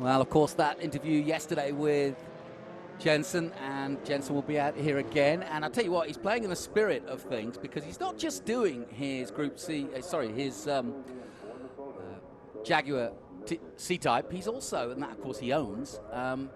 Well, of course, that interview yesterday with Jensen, and Jensen will be out here again. And I'll tell you what, he's playing in the spirit of things, because he's not just doing his Group C, his Jaguar C-Type. He's also, and that of course he owns,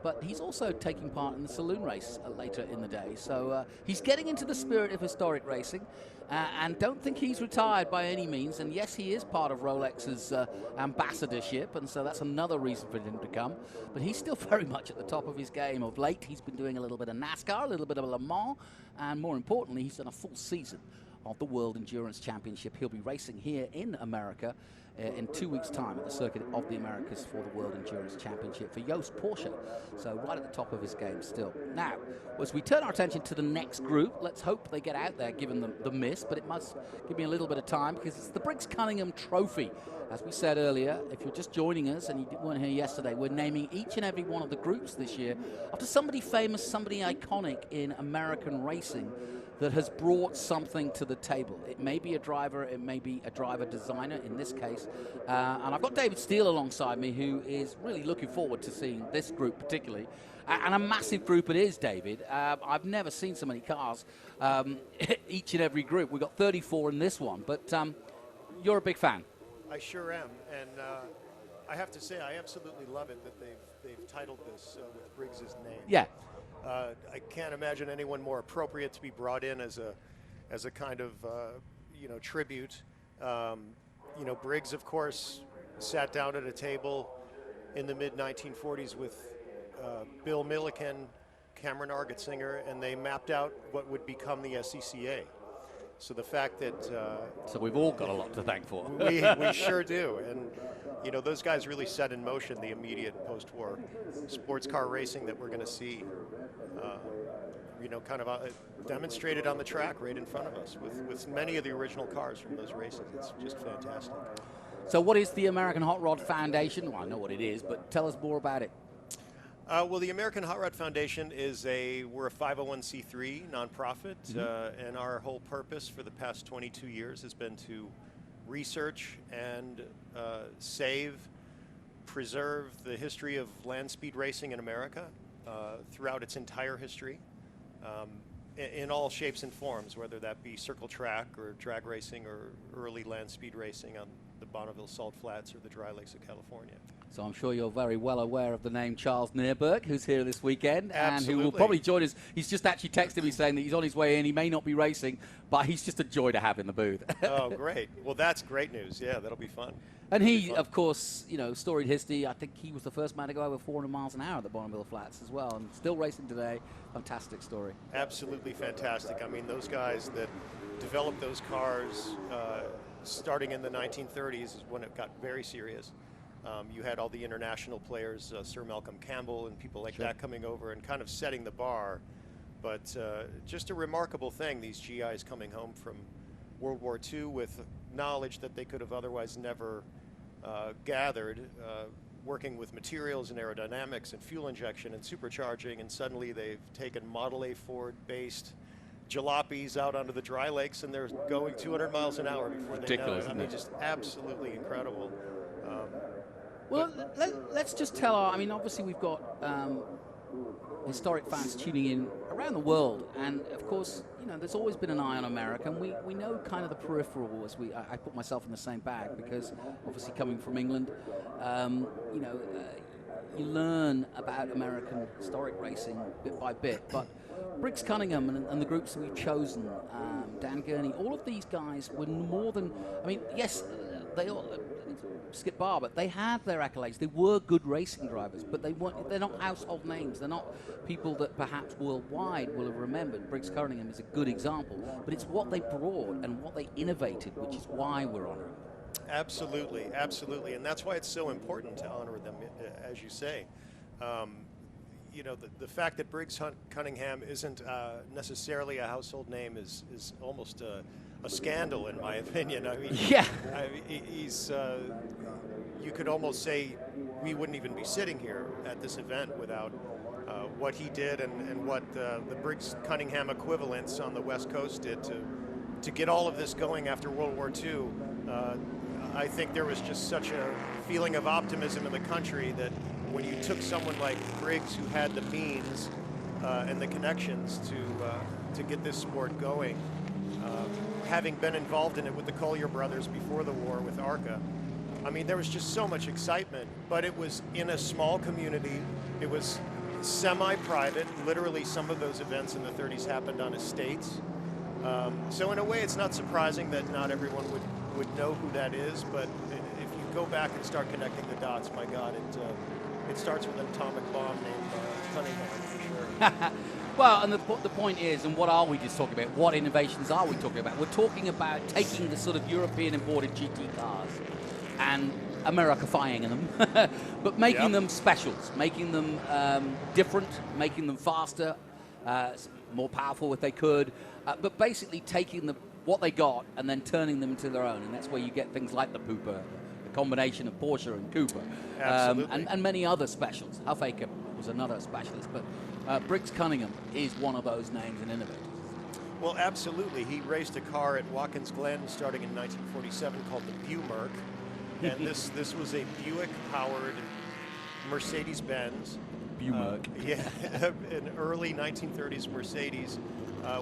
but he's also taking part in the saloon race later in the day. So he's getting into the spirit of historic racing, and don't think he's retired by any means. And yes, he is part of Rolex's ambassadorship, and so that's another reason for him to come. But he's still very much at the top of his game. Of late, he's been doing a little bit of NASCAR, a little bit of Le Mans, and more importantly, he's done a full season of the World Endurance Championship. He'll be racing here in America in 2 weeks' time at the Circuit of the Americas for the World Endurance Championship for Jost Porsche. So right at the top of his game still. Now, as we turn our attention to the next group, let's hope they get out there given the miss, but it must give me a little bit of time, because it's the Briggs Cunningham Trophy. As we said earlier, if you're just joining us and you weren't here yesterday, we're naming each and every one of the groups this year after somebody famous, somebody iconic in American racing that has brought something to the table. It may be a driver, it may be a driver designer in this case. And I've got David Steele alongside me, who is really looking forward to seeing this group particularly. And a massive group it is, David. I've never seen so many cars, each and every group. We've got 34 in this one, but you're a big fan. I sure am, and I have to say I absolutely love it that they've titled this with Briggs's name. Yeah. I can't imagine anyone more appropriate to be brought in as a kind of tribute. Briggs, of course, sat down at a table in the mid-1940s with Bill Milliken, Cameron Argetsinger, and they mapped out what would become the SCCA. So the fact that so we've all got a lot to thank for. we sure do, and those guys really set in motion the immediate post-war sports car racing that we're going to see. Kind of demonstrated on the track right in front of us with many of the original cars from those races. It's just fantastic. So what is the American Hot Rod Foundation? Well, I know what it is, but tell us more about it. Well, the American Hot Rod Foundation we're a 501c3 nonprofit, and our whole purpose for the past 22 years has been to research and save, preserve the history of land speed racing in America throughout its entire history, in all shapes and forms, whether that be circle track or drag racing or early land speed racing on the Bonneville Salt Flats or the Dry Lakes of California. So I'm sure you're very well aware of the name Charles Neerberg, who's here this weekend. Absolutely. And who will probably join us. He's just actually texted me saying that he's on his way in. He may not be racing, but he's just a joy to have in the booth. Oh, great. Well, that's great news. Yeah, that'll be fun. And he, of course, storied history. I think he was the first man to go over 400 miles an hour at the Bonneville Flats as well, and still racing today. Fantastic story. Absolutely fantastic. I mean, those guys that developed those cars starting in the 1930s is when it got very serious. You had all the international players, Sir Malcolm Campbell and people like that coming over and kind of setting the bar. But just a remarkable thing, these GIs coming home from World War II with knowledge that they could have otherwise never gathered, working with materials and aerodynamics and fuel injection and supercharging, and suddenly they've taken Model A Ford-based jalopies out onto the dry lakes, and they're going 200 miles an hour before they know it. I mean, just absolutely incredible. Well, let's just tell obviously we've got historic fans tuning in around the world, and of course, there's always been an eye on America, and we know kind of the peripheral, as I put myself in the same bag, because obviously coming from England, you learn about American historic racing bit by bit, but Briggs Cunningham and the groups that we've chosen, Dan Gurney, all of these guys were more than, yes, they all, Skip Barr, but they had their accolades. They were good racing drivers, but they're not household names. They're not people that perhaps worldwide will have remembered. Briggs Cunningham is a good example, but it's what they brought and what they innovated, which is why we're honoring them. Absolutely, absolutely, and that's why it's so important to honor them, as you say. The fact that Briggs Cunningham isn't necessarily a household name is almost a scandal, in my opinion. He's. You could almost say we wouldn't even be sitting here at this event without what he did and what the Briggs Cunningham equivalents on the West Coast did to get all of this going after World War II. I think there was just such a feeling of optimism in the country that when you took someone like Briggs, who had the means and the connections to get this sport going, having been involved in it with the Collier brothers before the war with ARCA, I mean, there was just so much excitement, but it was in a small community. It was semi-private. Literally, some of those events in the 30s happened on estates. So in a way, it's not surprising that not everyone would know who that is, but if you go back and start connecting the dots, my God, it starts with an atomic bomb named Cunningham, for sure. Well, and the point is, and what are we just talking about? What innovations are we talking about? We're talking about taking the sort of European imported GT cars and Americifying them, but making them specials, making them different, making them faster, more powerful if they could, but basically taking what they got and then turning them into their own, and that's where you get things like the Pooper, the combination of Porsche and Cooper, and many other specials. Huffaker was another specialist, but Briggs Cunningham is one of those names and innovators. Well, absolutely. He raced a car at Watkins Glen starting in 1947 called the Buick, and this was a Buick-powered Mercedes-Benz. Buick. Yeah, an early 1930s Mercedes,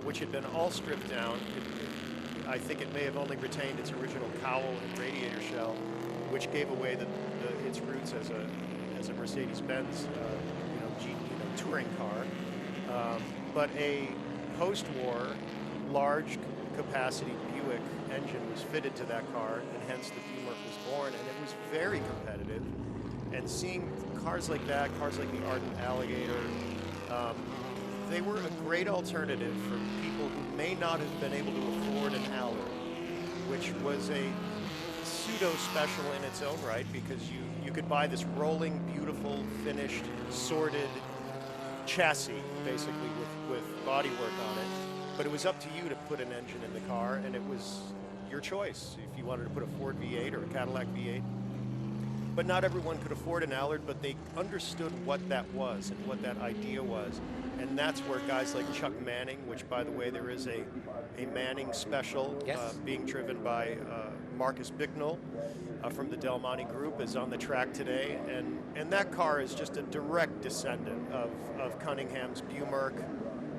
which had been all stripped down. I think it may have only retained its original cowl and radiator shell, which gave away its roots as a Mercedes-Benz, touring car. But a post-war, large capacity Buick engine was fitted to that car, and hence the Buick was born, and it was very competitive. And seeing cars like that, cars like the Ardent Alligator, they were a great alternative for people who may not have been able to afford an Allard, which was a pseudo-special in its own right, because you could buy this rolling, beautiful, finished, sorted chassis, basically, with bodywork on it. But it was up to you to put an engine in the car, and it was your choice if you wanted to put a Ford V8 or a Cadillac V8. But not everyone could afford an Allard, but they understood what that was and what that idea was. And that's where guys like Chuck Manning, which, by the way, there is a Manning special being driven by Marcus Bicknell from the Del Monte Group, is on the track today. And that car is just a direct descendant of Cunningham's Buick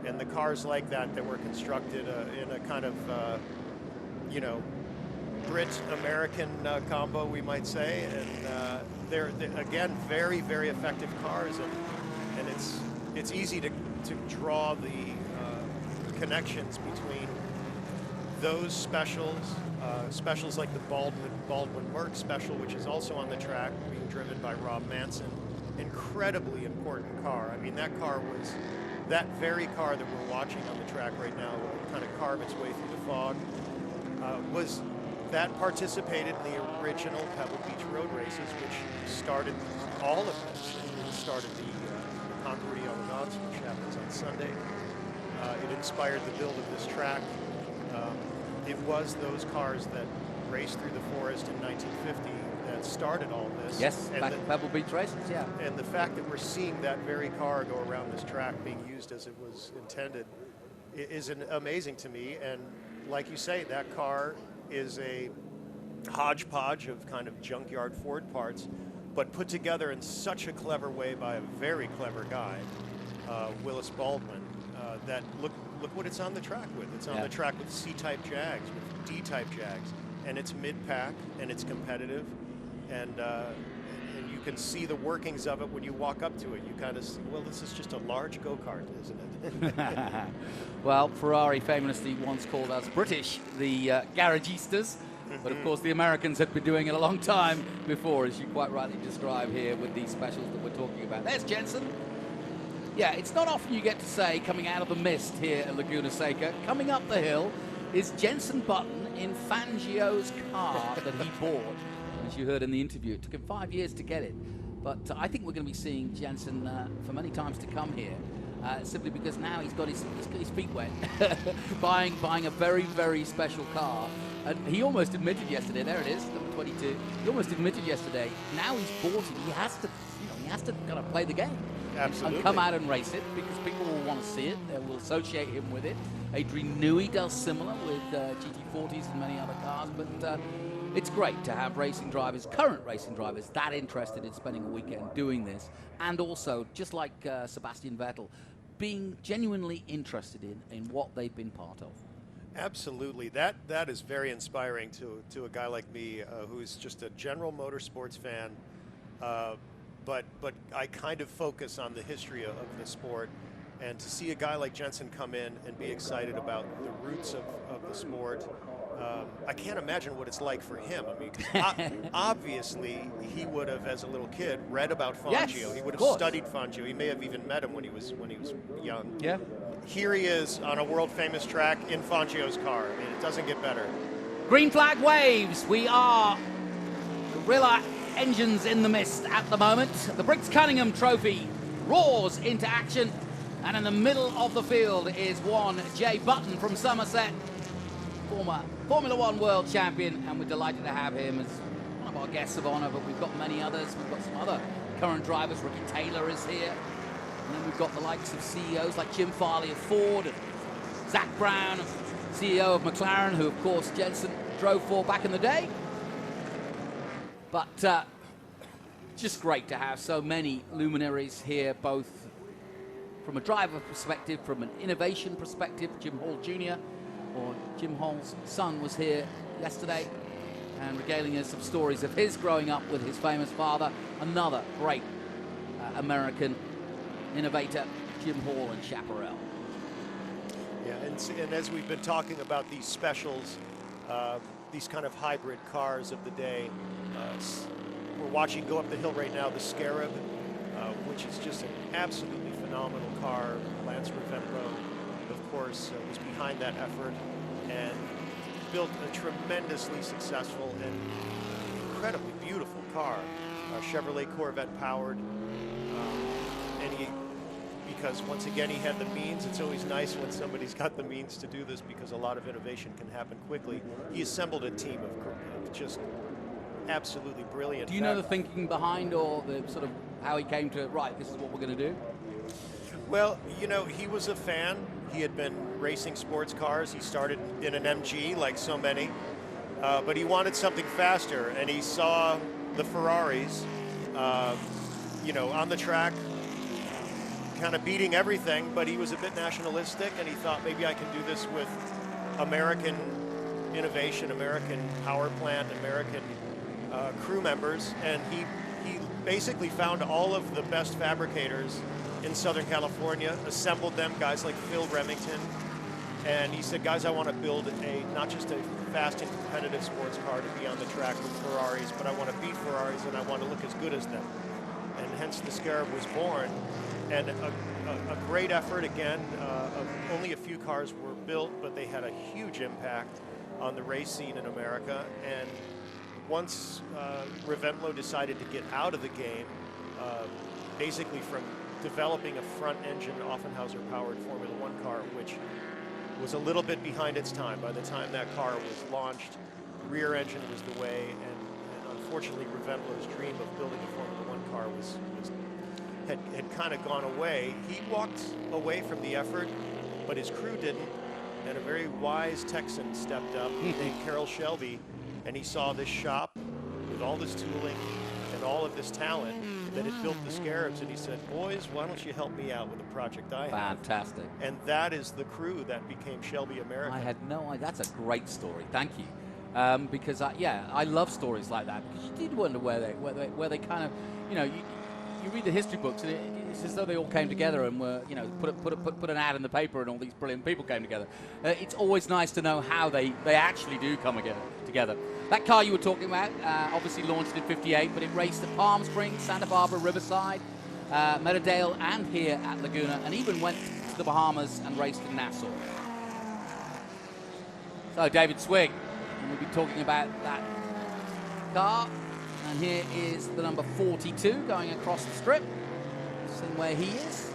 and the cars like that were constructed in a kind of, Brit-American combo, we might say, and they're again very, very effective cars, and it's easy to draw the connections between those specials, specials like the Baldwin Merc special, which is also on the track, being driven by Rob Manson. Incredibly important car. I mean, that car was that very car that we're watching on the track right now, kind of carve its way through the fog, was that participated in the original Pebble Beach road races, which started all of this. It started the Concours d'Elegance, which happens on Sunday. It inspired the build of this track. It was those cars that raced through the forest in 1950 that started all this. Yes, back at Pebble Beach races, yeah. And the fact that we're seeing that very car go around this track being used as it was intended is amazing to me. And like you say, that car is a hodgepodge of kind of junkyard Ford parts, but put together in such a clever way by a very clever guy, Willis Baldwin, that look what it's on the track with. It's on the track with C-type Jags, with D-type Jags, and it's mid-pack, and it's competitive, and you can see the workings of it when you walk up to it. You kind of see, well, this is just a large go-kart, isn't it? Well, Ferrari famously once called us British, the garagistas, but of course the Americans had been doing it a long time before, as you quite rightly describe here with these specials that we're talking about. There's Jensen. Yeah, it's not often you get to say, coming out of the mist here at Laguna Seca, coming up the hill is Jensen Button in Fangio's car that he bought. As you heard in the interview, it took him 5 years to get it. But I think we're going to be seeing Jensen for many times to come here, simply because now he's got his feet wet, buying a very, very special car. And he almost admitted yesterday, there it is, number 22. He almost admitted yesterday, now he's bought it, he has to kind of play the game. Absolutely. And come out and race it, because people will want to see it. They will associate him with it. Adrian Newey does similar with GT40s and many other cars, but it's great to have racing drivers, current racing drivers, that interested in spending a weekend doing this, and also, just like Sebastian Vettel, being genuinely interested in what they've been part of. Absolutely. That is very inspiring to a guy like me who's just a general motorsports fan, but I kind of focus on the history of the sport, and to see a guy like Jensen come in and be excited about the roots of the sport, I can't imagine what it's like for him. I mean, 'cause obviously he would have, as a little kid, read about Fangio. Yes, he would have studied Fangio. He may have even met him when he was young. Yeah. Here he is on a world-famous track in Fangio's car. I mean, it doesn't get better. Green flag waves. We are gorilla engines in the mist at the moment. The Briggs Cunningham Trophy roars into action, and in the middle of the field is one Jensen Button from Somerset, former Formula One world champion, and we're delighted to have him as one of our guests of honor, but we've got many others. We've got some other current drivers. Ricky Taylor is here. And then we've got the likes of CEOs like Jim Farley of Ford, and Zach Brown, CEO of McLaren, who, of course, Jensen drove for back in the day. But just great to have so many luminaries here, both from a driver perspective, from an innovation perspective. Jim Hall Jr., or Jim Hall's son, was here yesterday and regaling us some stories of his growing up with his famous father. Another great American innovator, Jim Hall and Chaparral. Yeah, and as we've been talking about these specials, these kind of hybrid cars of the day, we're watching go up the hill right now the Scarab, which is just an absolutely phenomenal car. Lance Rivembro, of course, was behind that effort and built a tremendously successful and incredibly beautiful car, Chevrolet Corvette powered, because once again he had the means. It's always nice when somebody's got the means to do this, because a lot of innovation can happen quickly. He assembled a team of just absolutely brilliant. Do you know the thinking behind, or the sort of how he came to, right, this is what we're going to do? Well, you know, he was a fan. He had been racing sports cars. He started in an MG like so many, but he wanted something faster, and he saw the Ferraris, you know, on the track, kind of beating everything, but he was a bit nationalistic, and he thought, maybe I can do this with American innovation, American power plant, American crew members. And he basically found all of the best fabricators in Southern California, assembled them, guys like Phil Remington, and he said, guys, I want to build not just a fast and competitive sports car to be on the track with Ferraris, but I want to beat Ferraris, and I want to look as good as them. And hence the Scarab was born. And a great effort, again. Only a few cars were built, but they had a huge impact on the race scene in America. And once Rivembro decided to get out of the game, basically from developing a front-engine Offenhauser-powered Formula One car, which was a little bit behind its time. By the time that car was launched, rear engine was the way, and unfortunately Rivembro's dream of building a Formula One car had kind of gone away. He walked away from the effort, but his crew didn't, and a very wise Texan stepped up named Carroll Shelby, and he saw this shop with all this tooling and all of this talent that had built the Scarabs, and he said, boys, why don't you help me out with a project I have? Fantastic. And that is the crew that became Shelby America. I had no idea. That's a great story. Thank you. Because, I love stories like that, because you did wonder where they kind of, you know, you read the history books, and it's as though they all came together and were, you know, put an ad in the paper, and all these brilliant people came together. It's always nice to know how they actually do come together. That car you were talking about, obviously launched in '58, but it raced at Palm Springs, Santa Barbara, Riverside, Meadowdale, and here at Laguna, and even went to the Bahamas and raced in Nassau. So David Swig, and we'll be talking about that car. And here is the number 42 going across the strip. Seeing where he is.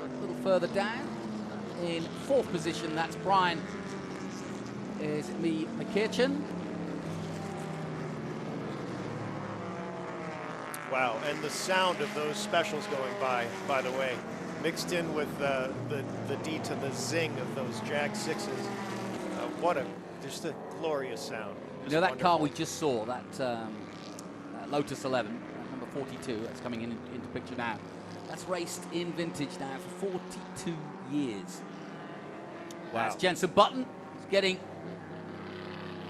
A little further down. In fourth position, that's Brian. Is it me, McKirchen? Wow, and the sound of those specials going by the way. mixed in with the D to the zing of those Jag 6s. Just a glorious sound. Just that wonderful. car we just saw, that Lotus 11, number 42, that's coming into picture now. That's raced in vintage now for 42 years. Wow. That's Jensen Button. He's getting.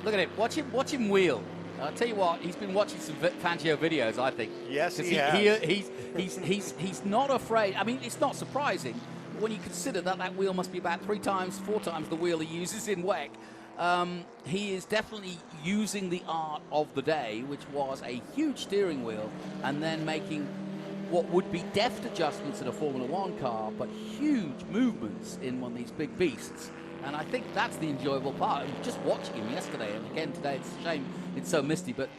Look at it. Watch him wheel. I'll tell you what. He's been watching some Fangio videos, I think. Yes, he has. He's not afraid. I mean, it's not surprising when you consider that wheel must be about 4 times the wheel he uses in WEC. He is definitely using the art of the day, which was a huge steering wheel, and then making what would be deft adjustments in a Formula One car, but huge movements in one of these big beasts. And I think that's the enjoyable part. Just watching him yesterday and again today, it's a shame it's so misty, but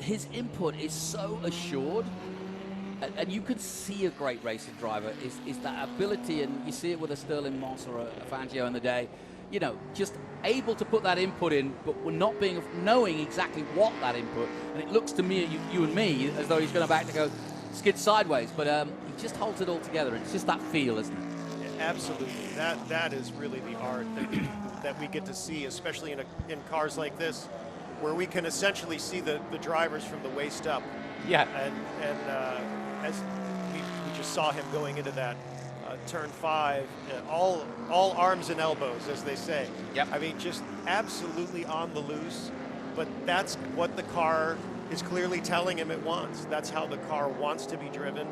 his input is so assured, and you could see a great racing driver is that ability, and you see it with a Sterling Moss or a Fangio in the day, you know, just able to put that input in, but we're not knowing exactly what that input, and it looks to me, you and me, as though he's going back to go skid sideways, but he just holds it all together. It's just that feel, isn't it? Yeah, absolutely. That is really the art that we get to see, especially in cars like this, where we can essentially see the drivers from the waist up. Yeah. And as we just saw him going into that turn 5, all arms and elbows, as they say. Yep. I mean, just absolutely on the loose, but that's what the car is clearly telling him it wants. That's how the car wants to be driven.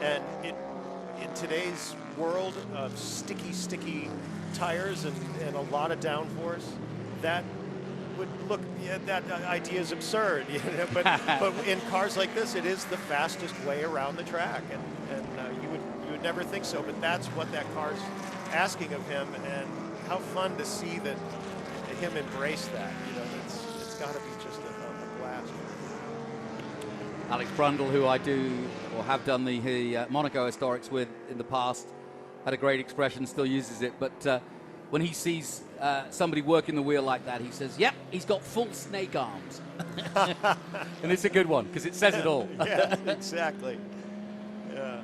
And in today's world of sticky tires and a lot of downforce, that would look, that idea is absurd, but in cars like this, it is the fastest way around the track, and you would never think so, but that's what that car's asking of him, and how fun to see that him embrace that. It's got to be just a blast. Alex Brundle, who I do or have done the Monaco Historics with in the past, had a great expression, still uses it, but when he sees somebody working the wheel like that, he says, yep, he's got full snake arms. And it's a good one, because it says it all. Yeah, exactly. Yeah.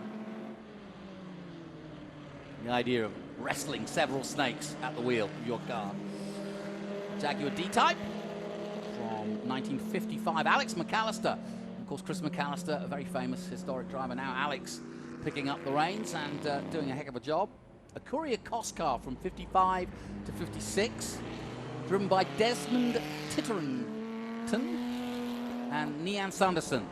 The idea of wrestling several snakes at the wheel of your car. Jaguar D-Type from 1955. Alex McAllister. Of course, Chris McAllister, a very famous historic driver. Now Alex picking up the reins and doing a heck of a job. A Courier Cos car from 55 to 56, driven by Desmond Titterington and Nian Sanderson.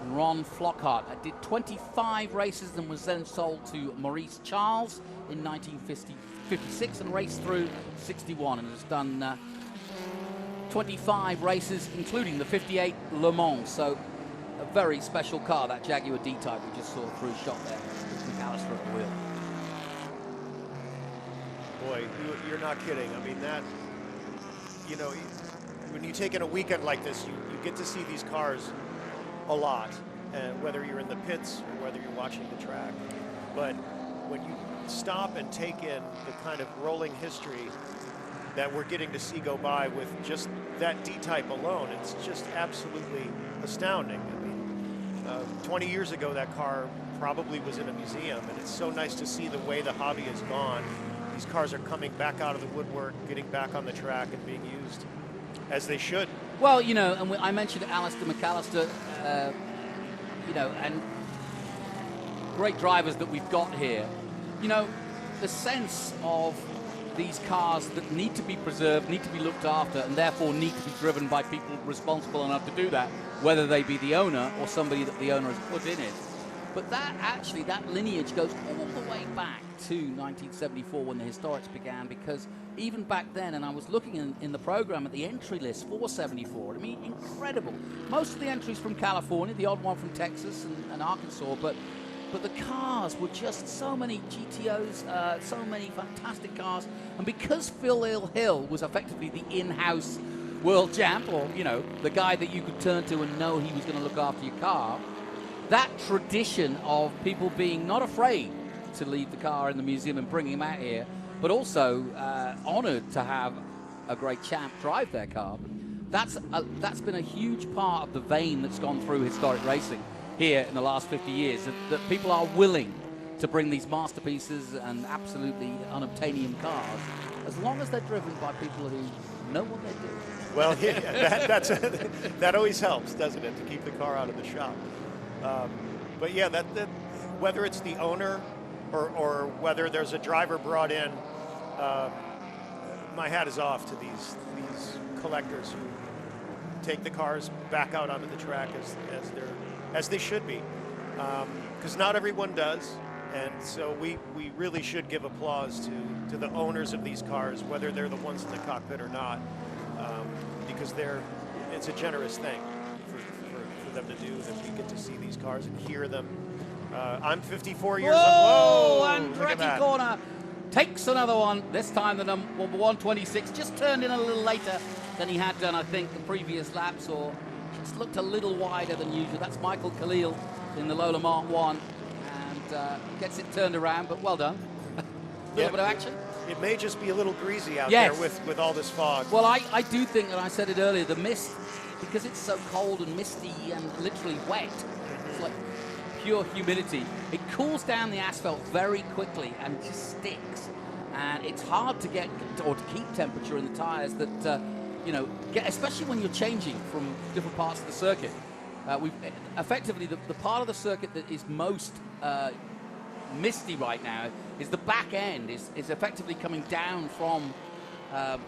And Ron Flockhart did 25 races and was then sold to Maurice Charles in 1956 and raced through 61 and has done 25 races, including the 58 Le Mans. So a very special car, that Jaguar D-Type we just saw through shot there with McAllister at the wheel. Boy, you're not kidding. I mean, that, when you take in a weekend like this, you get to see these cars a lot, and whether you're in the pits or whether you're watching the track. But when you stop and take in the kind of rolling history that we're getting to see go by with just that D-Type alone, it's just absolutely astounding. I mean, 20 years ago, that car probably was in a museum, and it's so nice to see the way the hobby has gone. These cars are coming back out of the woodwork, getting back on the track and being used as they should. Well, and I mentioned Alistair McAllister, and great drivers that we've got here. The sense of these cars that need to be preserved, need to be looked after, and therefore need to be driven by people responsible enough to do that, whether they be the owner or somebody that the owner has put in it. But that lineage goes all the way back to 1974 when the historics began, because even back then, and I was looking in the program at the entry list for 74, I mean, incredible. Most of the entries from California, the odd one from Texas and Arkansas, but the cars were just so many GTOs, so many fantastic cars, and because Phil Hill was effectively the in-house world champ, or, the guy that you could turn to and know he was going to look after your car, that tradition of people being not afraid to leave the car in the museum and bring him out here, but also honored to have a great champ drive their car. That's been a huge part of the vein that's gone through historic racing here in the last 50 years, that people are willing to bring these masterpieces and absolutely unobtainium cars, as long as they're driven by people who know what they're doing. Well, yeah, that always helps, doesn't it, to keep the car out of the shop. But yeah, that whether it's the owner or whether there's a driver brought in, my hat is off to these collectors who take the cars back out onto the track as they should be, because not everyone does. And so we really should give applause to the owners of these cars, whether they're the ones in the cockpit or not, because it's a generous thing for them to do, that we get to see these cars and hear them. I'm 54 years old. Whoa! Andretti corner takes another one. This time the number 126 just turned in a little later than he had done, I think, the previous laps, or just looked a little wider than usual. That's Michael Khalil in the Lola Mark 1. Gets it turned around, but well done. A little bit of action. It may just be a little greasy out there with all this fog. Well, I do think, and I said it earlier, the mist, because it's so cold and misty and literally wet, it's like pure humidity. It cools down the asphalt very quickly and just sticks. And it's hard to get or to keep temperature in the tires that, especially when you're changing from different parts of the circuit. We've effectively the part of the circuit that is most misty right now is the back end is effectively coming down from the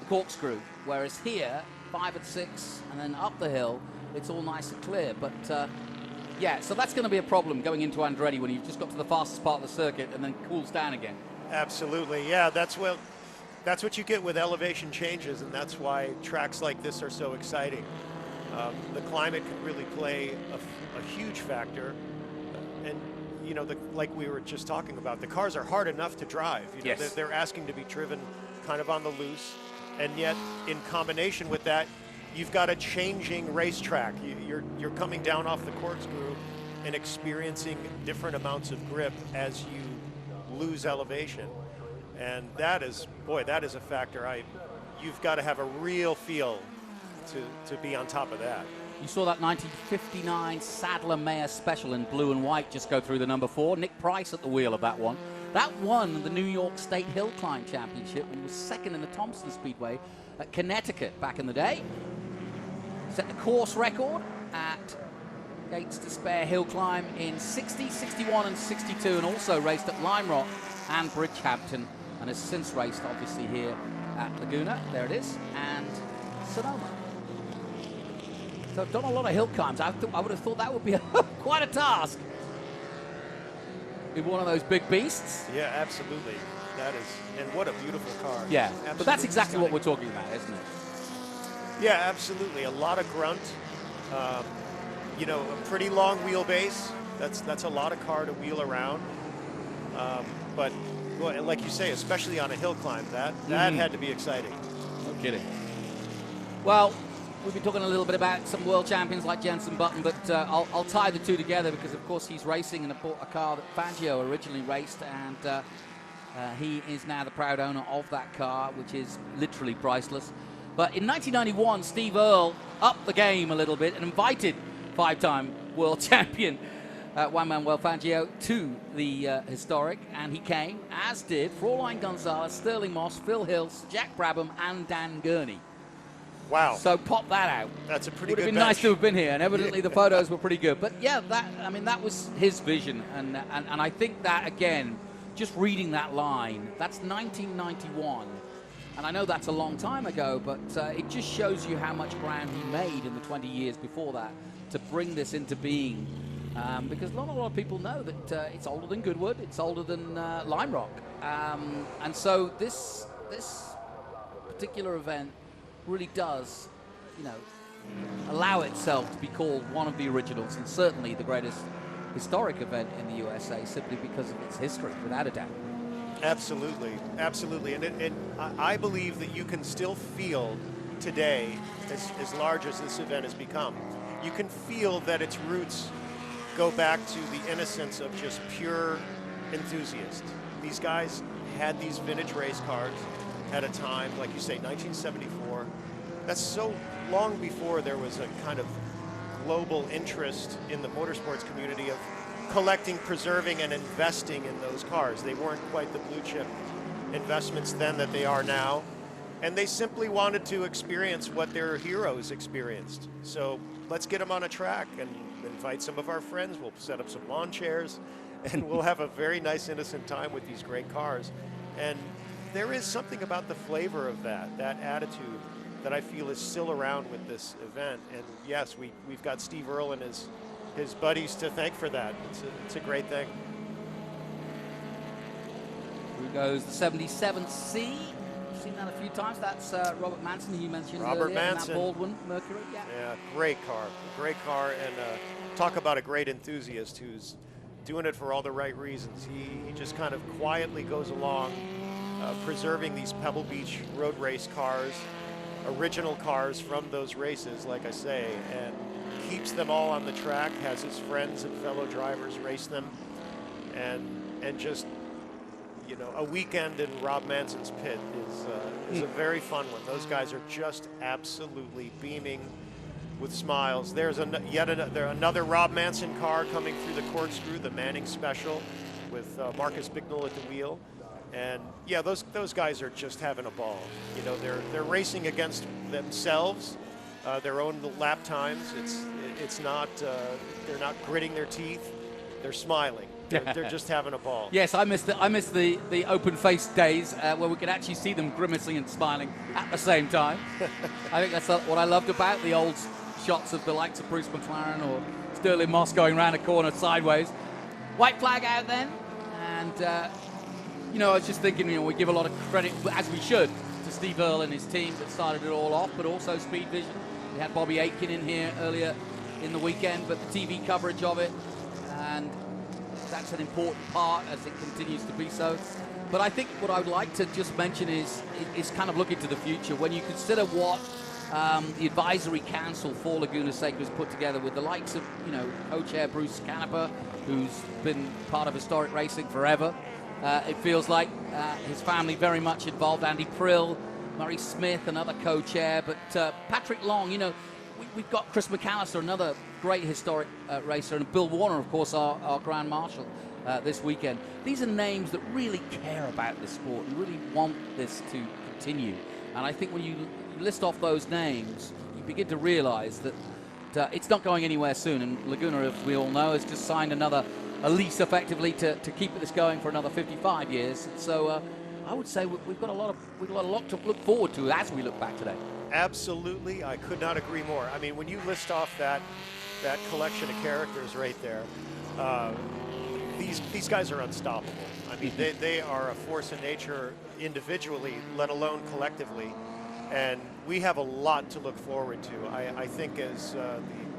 corkscrew, whereas here 5 and 6 and then up the hill it's all nice and clear. But so that's going to be a problem going into Andretti when you've just got to the fastest part of the circuit and then cools down again. Absolutely, yeah. That's what you get with elevation changes, and that's why tracks like this are so exciting. The climate can really play a huge factor, and like we were just talking about, the cars are hard enough to drive. Yes. They're asking to be driven kind of on the loose, and yet in combination with that, you've got a changing racetrack. You're coming down off the corkscrew and experiencing different amounts of grip as you lose elevation, and that is a factor. You've got to have a real feel to be on top of that. You saw that 1959 Sadler Mayer Special in blue and white just go through the number 4. Nick Price at the wheel of that one. That won the New York State Hill Climb Championship and was second in the Thompson Speedway at Connecticut back in the day. Set the course record at Gates to Spare Hill Climb in 60, 61 and 62, and also raced at Lime Rock and Bridgehampton, and has since raced obviously here at Laguna, there it is, and Sonoma. So I've done a lot of hill climbs. I would have thought that would be quite a task in one of those big beasts. Yeah, absolutely. That is, and what a beautiful car. Yeah, absolutely, but that's exactly stunning. what we're talking about, isn't it? Yeah, absolutely. A lot of grunt. A pretty long wheelbase. That's a lot of car to wheel around. But like you say, especially on a hill climb, that had to be exciting. No kidding. Well, we've been talking a little bit about some world champions like Jensen Button, but I'll tie the two together because, of course, he's racing in a car that Fangio originally raced, and he is now the proud owner of that car, which is literally priceless. But in 1991, Steve Earle upped the game a little bit and invited 5-time world champion Juan Manuel Fangio to the historic, and he came, as did Fraulein Gonzalez, Sterling Moss, Phil Hills, Jack Brabham, and Dan Gurney. Wow. So pop that out. That's a pretty good Would have been bench. nice to have been here, and evidently the photos were pretty good. But yeah, that was his vision, and I think that, again, just reading that line, that's 1991. And I know that's a long time ago, but it just shows you how much ground he made in the 20 years before that to bring this into being. Because not a lot of people know that it's older than Goodwood, it's older than Lime Rock. And so this particular event really does, allow itself to be called one of the originals, and certainly the greatest historic event in the USA, simply because of its history, without a doubt. Absolutely, absolutely. And I believe that you can still feel today, as large as this event has become, you can feel that its roots go back to the innocence of just pure enthusiasts. These guys had these vintage race cars at a time, like you say, 1974. That's so long before there was a kind of global interest in the motorsports community of collecting, preserving, and investing in those cars. They weren't quite the blue chip investments then that they are now. And they simply wanted to experience what their heroes experienced. So let's get them on a track and invite some of our friends. We'll set up some lawn chairs, and we'll have a very nice, innocent time with these great cars. And there is something about the flavor of that attitude, that I feel is still around with this event. And yes, we've got Steve Earle and his buddies to thank for that. It's a great thing. Through goes the 77C. Seen that a few times. That's Robert Manson, who you mentioned Robert earlier, Manson. That Baldwin Mercury. Yeah, great car, and talk about a great enthusiast who's doing it for all the right reasons. He just kind of quietly goes along, preserving these Pebble Beach road race cars, original cars from those races, like I say, and keeps them all on the track, has his friends and fellow drivers race them, and just, you know, a weekend in Rob Manson's pit is a very fun one. Those guys are just absolutely beaming with smiles. There's another Rob Manson car coming through the corkscrew, the Manning Special, with Marcus Bicknell at the wheel. And yeah, those guys are just having a ball. You know, they're racing against themselves, their own lap times. It's not they're not gritting their teeth. They're smiling. They're just having a ball. Yes, I miss the open-faced days where we could actually see them grimacing and smiling at the same time. I think that's what I loved about the old shots of the likes of Bruce McLaren or Sterling Moss going around a corner sideways. White flag out then, and you know, I was just thinking, you know, we give a lot of credit, as we should, to Steve Earle and his team that started it all off, but also Speed Vision. We had Bobby Aitken in here earlier in the weekend, but the TV coverage of it, and that's an important part as it continues to be so. But I think what I would like to just mention is kind of looking to the future. When you consider what the advisory council for Laguna Seca has put together with the likes of, you know, co-chair Bruce Canepa, who's been part of historic racing forever. It feels like his family very much involved. Andy Prill, Murray Smith, another co-chair, but Patrick Long, you know, we've got Chris McAllister, another great historic racer, and Bill Warner, of course, our Grand Marshal this weekend. These are names that really care about this sport and really want this to continue. And I think when you list off those names, you begin to realize that it's not going anywhere soon. And Laguna, as we all know, has just signed a lease effectively to keep this going for another 55 years. So I would say we've got a lot to look forward to as we look back today. Absolutely, I could not agree more. I mean, when you list off that collection of characters right there, these guys are unstoppable. I mean, they are a force of nature individually, let alone collectively, and we have a lot to look forward to. I think as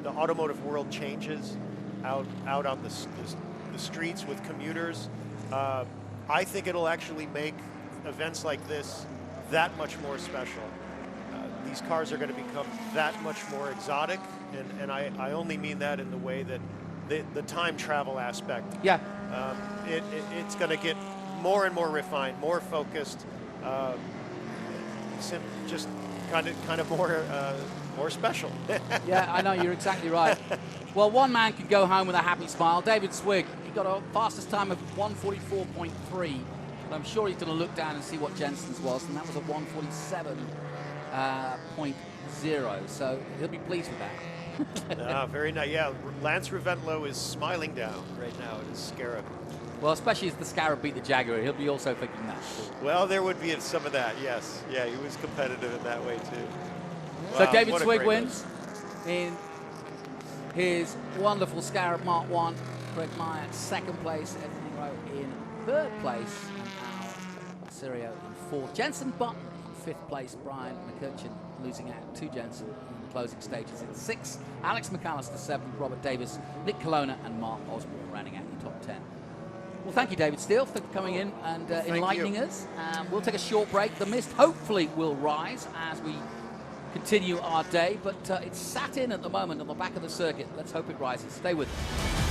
the automotive world changes out on the streets with commuters, I think it'll actually make events like this that much more special. These cars are going to become that much more exotic, and I only mean that in the way that the time travel aspect. Yeah. It's going to get more and more refined, more focused, just kind of more special. Yeah, I know, you're exactly right. Well, one man can go home with a happy smile. David Swig, he got a fastest time of 1:44.3, but I'm sure he's going to look down and see what Jensen's was, and that was a 1:47.0, so he'll be pleased with that. Very nice. Yeah, Lance Raventlow is smiling down right now at his Scarab. Well, especially as the Scarab beat the Jaguar, he'll be also thinking that. Well, there would be some of that, yes. Yeah, he was competitive in that way, too. So Wow, David Swig wins in his wonderful Scarab Mark 1. Greg Meyer second place, Ed Monroe in third place, and Al Sirio in fourth. Jensen Button in fifth place, Brian McCutcheon losing out to Jensen in the closing stages in sixth. Alex McAllister seventh, Robert Davis, Nick Colonna, and Mark Osborne rounding out your top 10. Well, thank you, David Steele, for coming in and enlightening us. We'll take a short break. The mist hopefully will rise as we continue our day, but it's sat in at the moment on the back of the circuit. Let's hope it rises. Stay with us.